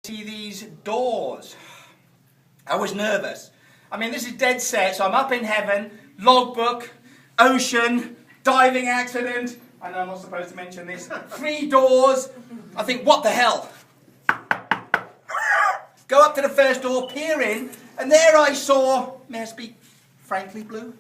See these doors. I was nervous. I mean, this is dead set, so I'm up in heaven, logbook, ocean, diving accident. I know I'm not supposed to mention this. 3 doors. I think, what the hell? Go up to the first door, peer in, and there I saw, may I speak frankly, Blue?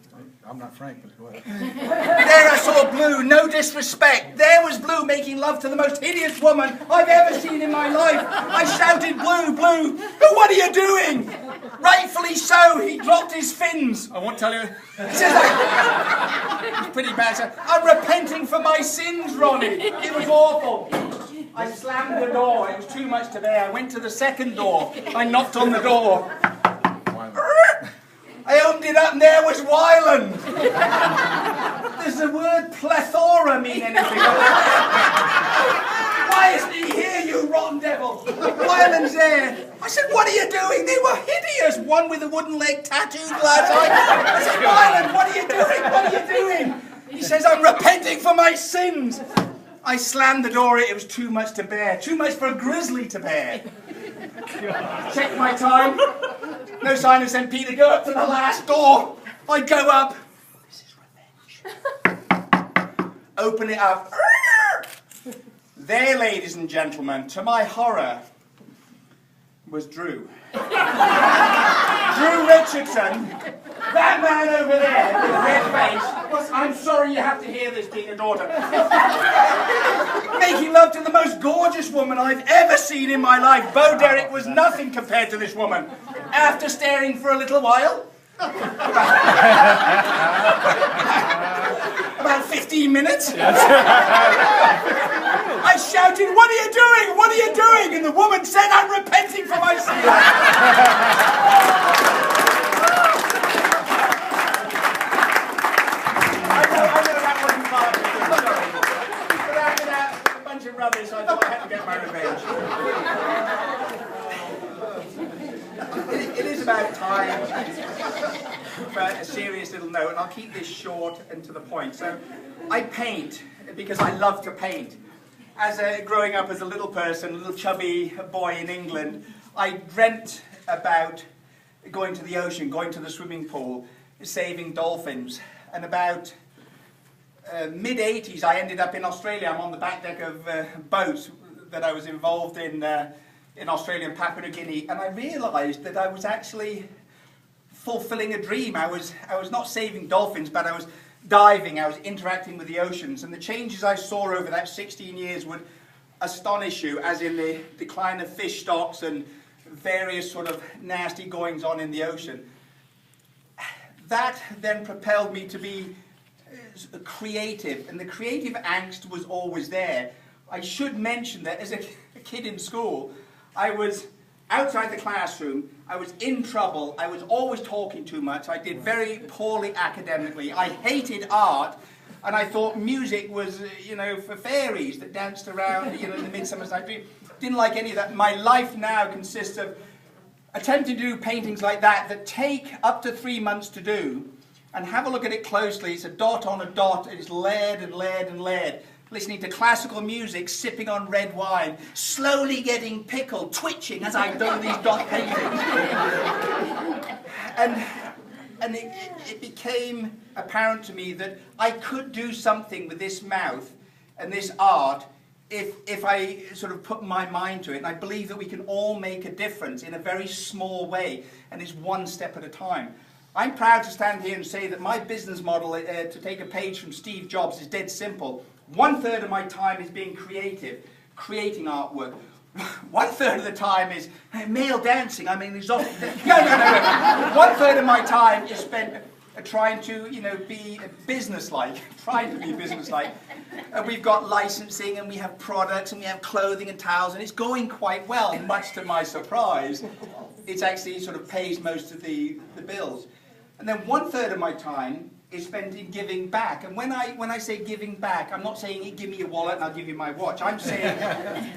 I'm not frank, but go ahead. There I saw Blue, no disrespect. There was Blue making love to the most hideous woman I've ever seen in my life. I shouted, Blue, Blue, what are you doing? Rightfully so, he dropped his fins. I won't tell you. He says, it's pretty bad. Said, I'm repenting for my sins, Ronnie. It was awful. I slammed the door. It was too much to bear. I went to the second door. I knocked on the door. I opened it up and there was Wyland. Does the word plethora mean anything? Why isn't he here, you rotten devil? Wyland's there. I said, what are you doing? They were hideous. One with a wooden leg tattooed glass eye. I said, Wyland, what are you doing? What are you doing? He says, I'm repenting for my sins. I slammed the door. It was too much to bear. Too much for a grizzly to bear. Check my time. No sign of St. Peter. Go up to the last door. I go up. This is revenge. Open it up. There, ladies and gentlemen, to my horror, was Drew. Drew Richardson. That man over there with a red face. I'm sorry you have to hear this, being a daughter. Making love to the most gorgeous woman I've ever seen in my life. Bo Derek was nothing compared to this woman. After staring for a little while, about 15 minutes, I shouted, what are you doing? What are you doing? And the woman said, I'm repenting for my sins. Rubbish, I thought I had to get my revenge. It is about time for a serious little note, and I'll keep this short and to the point. So, I paint because I love to paint. Growing up as a little person, a little chubby boy in England, I dreamt about going to the ocean, going to the swimming pool, saving dolphins, and about mid-80s, I ended up in Australia. I'm on the back deck of boats that I was involved in Australia and Papua New Guinea, and I realised that I was actually fulfilling a dream. I was not saving dolphins, but I was diving, I was interacting with the oceans, and the changes I saw over that 16 years would astonish you, as in the decline of fish stocks and various sort of nasty goings-on in the ocean. That then propelled me to be creative, and the creative angst was always there. I should mention that as a kid in school, I was outside the classroom, I was in trouble, I was always talking too much, I did very poorly academically, I hated art, and I thought music was, for fairies that danced around, in the Midsummer's Night Dream. Didn't like any of that. My life now consists of attempting to do paintings like that take up to 3 months to do. And have a look at it closely. It's a dot on a dot. It's layered and layered and layered. Listening to classical music, sipping on red wine, slowly getting pickled, twitching as I've done these dot paintings. And it became apparent to me that I could do something with this mouth and this art if I sort of put my mind to it. And I believe that we can all make a difference in a very small way, and it's one step at a time. I'm proud to stand here and say that my business model, to take a page from Steve Jobs, is dead simple. 1/3 of my time is being creative, creating artwork. 1/3 of the time is male dancing. I mean, exotic. No. 1/3 of my time is spent trying to, be business-like. Trying to be business-like. We've got licensing, and we have products, and we have clothing and towels, and it's going quite well. Much to my surprise, it actually sort of pays most of the bills. And then 1/3 of my time is spent in giving back. And when I say giving back, I'm not saying give me your wallet and I'll give you my watch. I'm saying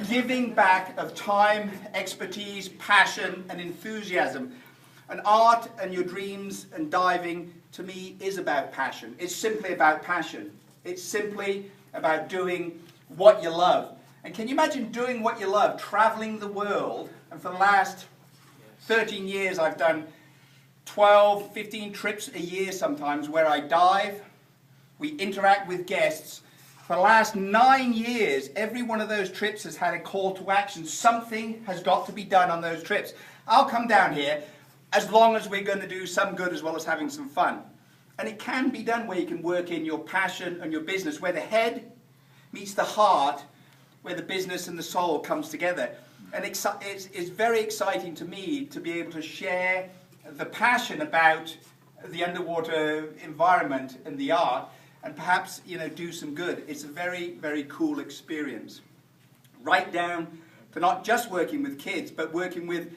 giving back of time, expertise, passion, and enthusiasm. And art and your dreams and diving, to me, is about passion. It's simply about passion. It's simply about doing what you love. And can you imagine doing what you love, traveling the world, And for the last 13 years, I've done 12, 15 trips a year sometimes where I dive, we interact with guests. For the last 9 years, every one of those trips has had a call to action. Something has got to be done on those trips. I'll come down here as long as we're going to do some good as well as having some fun. And it can be done where you can work in your passion and your business, where the head meets the heart, where the business and the soul comes together. And it's very exciting to me to be able to share the passion about the underwater environment and the art, and perhaps, you know, do some good. It's a very, very cool experience. Right down to not just working with kids, but working with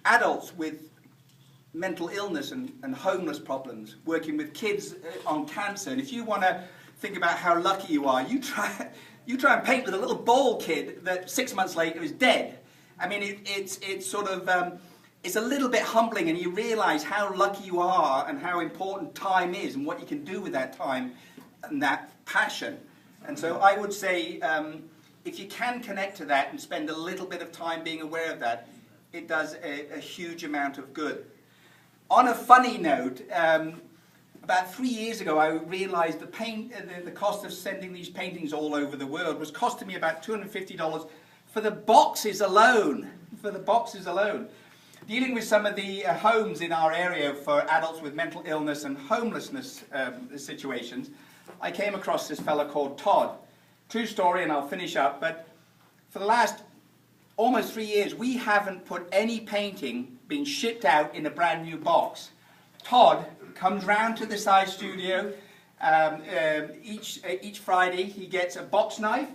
adults with mental illness and homeless problems, working with kids on cancer. And if you want to think about how lucky you are, you try and paint with a little bald kid that 6 months later is dead. I mean, it's sort of, it's a little bit humbling, and you realize how lucky you are and how important time is and what you can do with that time and that passion. And so I would say, if you can connect to that and spend a little bit of time being aware of that, it does a huge amount of good. On a funny note, about 3 years ago, I realized the cost of sending these paintings all over the world was costing me about $250 for the boxes alone. For the boxes alone. Dealing with some of the homes in our area for adults with mental illness and homelessness situations, I came across this fellow called Todd. True story, and I'll finish up, but for the last almost 3 years, we haven't put any painting being shipped out in a brand new box. Todd comes round to the side studio each Friday. He gets a box knife.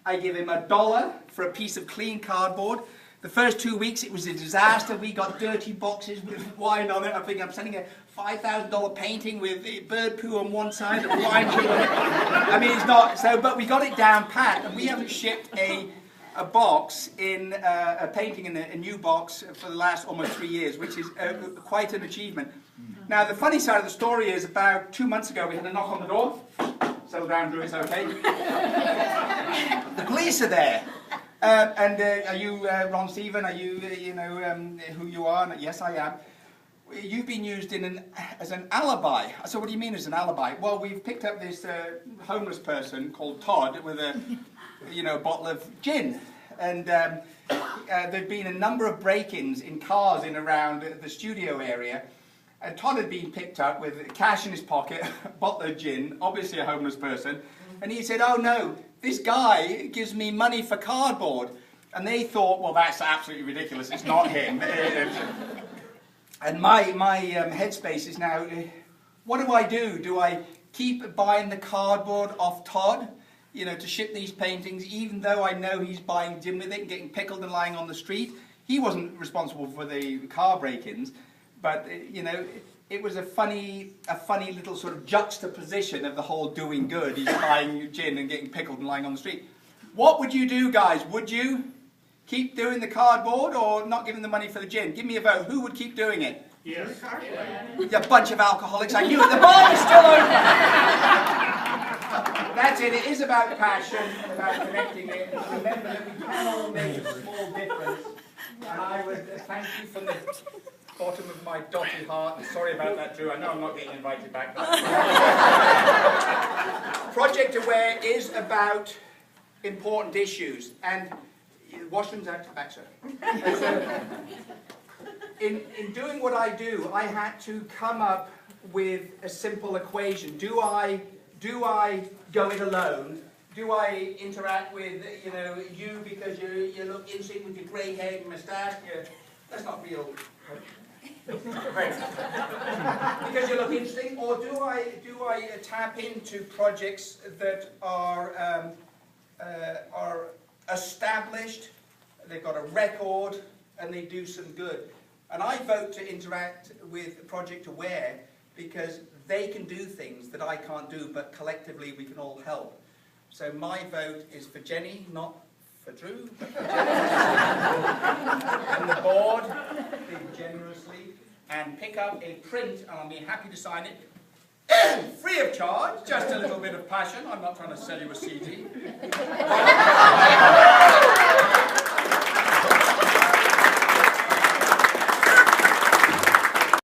I give him $1 for a piece of clean cardboard. The first 2 weeks it was a disaster. We got dirty boxes with wine on it. I think I'm sending a $5,000 painting with bird poo on one side and wine poo on it. I mean, it's not so, but we got it down pat, and we haven't shipped a box in a painting in a new box for the last almost 3 years, which is quite an achievement. Now, the funny side of the story is about 2 months ago we had a knock on the door. Settle down, Drew, it's okay. The police are there. Are you Ron Stephen? Are you, who you are? And, yes, I am. You've been used as an alibi. I said, what do you mean as an alibi? Well, we've picked up this homeless person called Todd with a bottle of gin. And there'd been a number of break-ins in cars in around the studio area. And Todd had been picked up with cash in his pocket, a bottle of gin, obviously a homeless person. And he said, oh no, this guy gives me money for cardboard. And they thought, well, that's absolutely ridiculous, it's not him. And my headspace is now, what do? Do I keep buying the cardboard off Todd, to ship these paintings, even though I know he's buying gin with it and getting pickled and lying on the street? He wasn't responsible for the car break-ins, but, it was a funny little sort of juxtaposition of the whole doing good. He's buying gin and getting pickled and lying on the street. What would you do, guys? Would you keep doing the cardboard or not giving the money for the gin? Give me a vote. Who would keep doing it? Yes. You bunch of alcoholics. I knew it. The bar is still open. That's it. It is about passion and about connecting it. And remember that we can all make a small difference. And I would thank you from the bottom of my dotty heart. Sorry about that, Drew. I know I'm not getting invited back. Project Aware is about important issues. And washrooms out to back, sir. So, in doing what I do, I had to come up with a simple equation. Do I go it alone? Do I interact with you because you look interesting with your grey hair and moustache? That's not real. Because you look interesting, or do I tap into projects that are established, they've got a record, and they do some good? And I vote to interact with Project Aware because they can do things that I can't do, but collectively we can all help. So my vote is for Jenny, not for Drew, but for Jenny. And the board, big generously, and pick up a print, and I'll be happy to sign it, free of charge, just a little bit of passion. I'm not trying to sell you a CD.